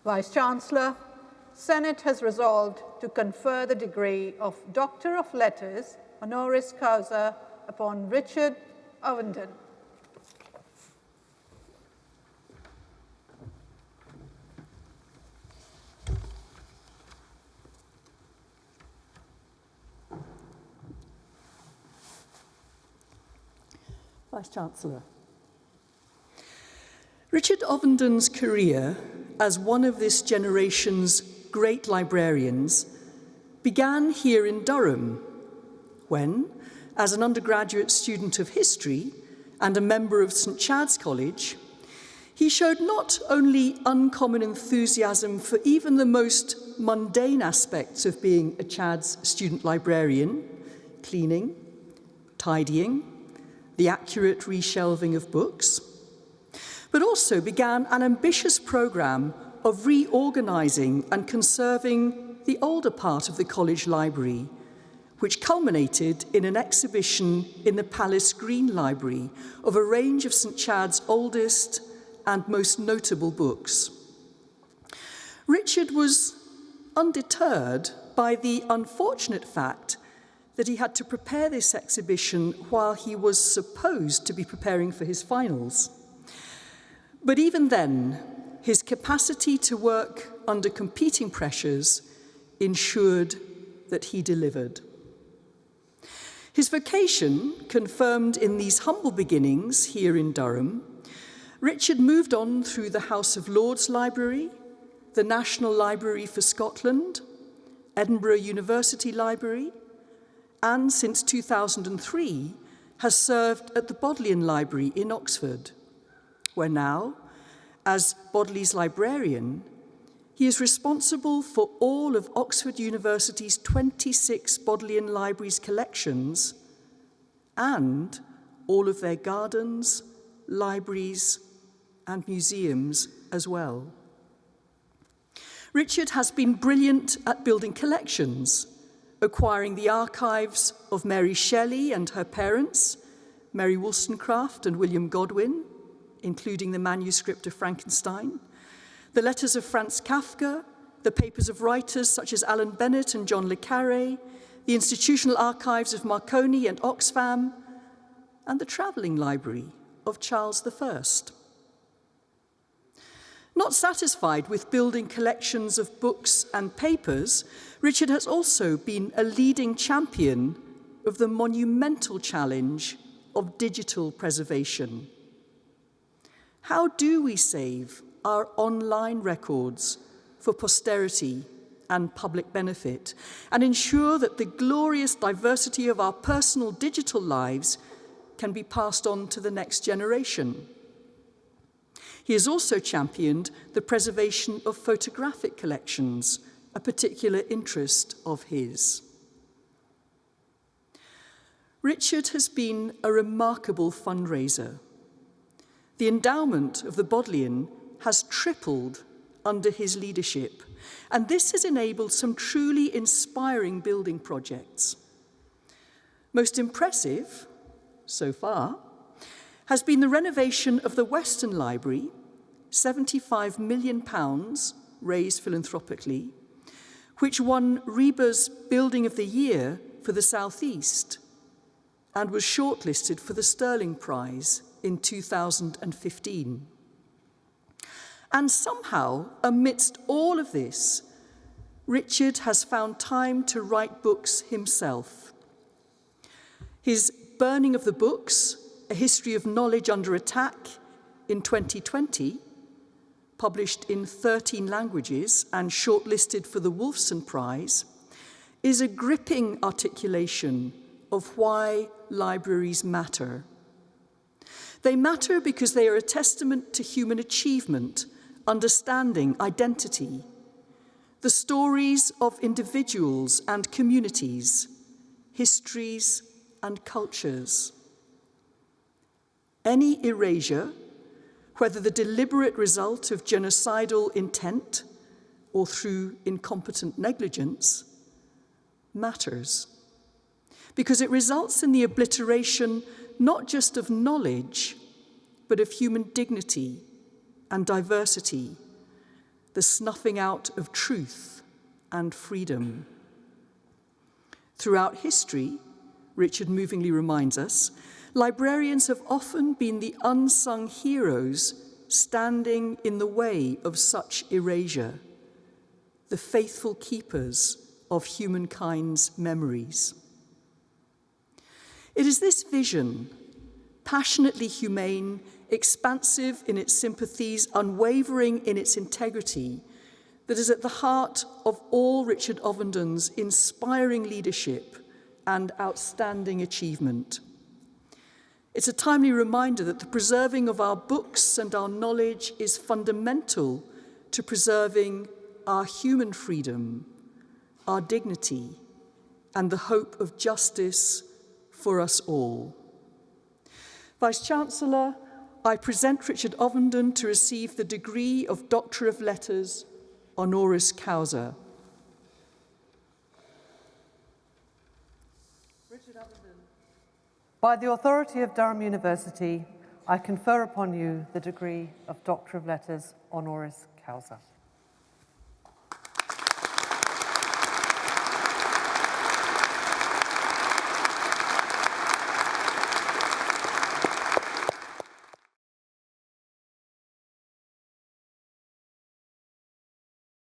Vice-Chancellor, Senate has resolved to confer the degree of Doctor of Letters, honoris causa, upon Richard Ovenden. Vice-Chancellor. Richard Ovenden's career as one of this generation's great librarians began here in Durham when, as an undergraduate student of history and a member of St. Chad's College, he showed not only uncommon enthusiasm for even the most mundane aspects of being a Chad's student librarian, cleaning, tidying, the accurate reshelving of books, but also began an ambitious programme of reorganising and conserving the older part of the college library, which culminated in an exhibition in the Palace Green Library of a range of St. Chad's oldest and most notable books. Richard was undeterred by the unfortunate fact that he had to prepare this exhibition while he was supposed to be preparing for his finals. But even then, his capacity to work under competing pressures ensured that he delivered. His vocation, confirmed in these humble beginnings here in Durham, Richard moved on through the House of Lords Library, the National Library for Scotland, Edinburgh University Library, and since 2003 has served at the Bodleian Library in Oxford, where now, as Bodley's librarian, he is responsible for all of Oxford University's 26 Bodleian Libraries collections and all of their gardens, libraries, and museums as well. Richard has been brilliant at building collections, acquiring the archives of Mary Shelley and her parents, Mary Wollstonecraft and William Godwin, including the manuscript of Frankenstein, the letters of Franz Kafka, the papers of writers such as Alan Bennett and John le Carré, the institutional archives of Marconi and Oxfam, and the travelling library of Charles I. Not satisfied with building collections of books and papers, Richard has also been a leading champion of the monumental challenge of digital preservation. How do we save our online records for posterity and public benefit and ensure that the glorious diversity of our personal digital lives can be passed on to the next generation? He has also championed the preservation of photographic collections, a particular interest of his. Richard has been a remarkable fundraiser. The endowment of the Bodleian has tripled under his leadership, and this has enabled some truly inspiring building projects. Most impressive, so far, has been the renovation of the Western Library, £75 million raised philanthropically, which won RIBA's Building of the Year for the South East and was shortlisted for the Sterling Prize in 2015. And somehow, amidst all of this, Richard has found time to write books himself. His Burning of the Books, A History of Knowledge Under Attack, in 2020, published in 13 languages and shortlisted for the Wolfson Prize, is a gripping articulation of why libraries matter. They matter because they are a testament to human achievement, understanding, identity, the stories of individuals and communities, histories and cultures. Any erasure, whether the deliberate result of genocidal intent or through incompetent negligence, matters, because it results in the obliteration not just of knowledge, but of human dignity and diversity, the snuffing out of truth and freedom. Throughout history, Richard movingly reminds us, librarians have often been the unsung heroes standing in the way of such erasure, the faithful keepers of humankind's memories. It is this vision, passionately humane, expansive in its sympathies, unwavering in its integrity, that is at the heart of all Richard Ovenden's inspiring leadership and outstanding achievement. It's a timely reminder that the preserving of our books and our knowledge is fundamental to preserving our human freedom, our dignity, and the hope of justice for us all. Vice-Chancellor, I present Richard Ovenden to receive the degree of Doctor of Letters, honoris causa. Richard Ovenden. By the authority of Durham University, I confer upon you the degree of Doctor of Letters, honoris causa.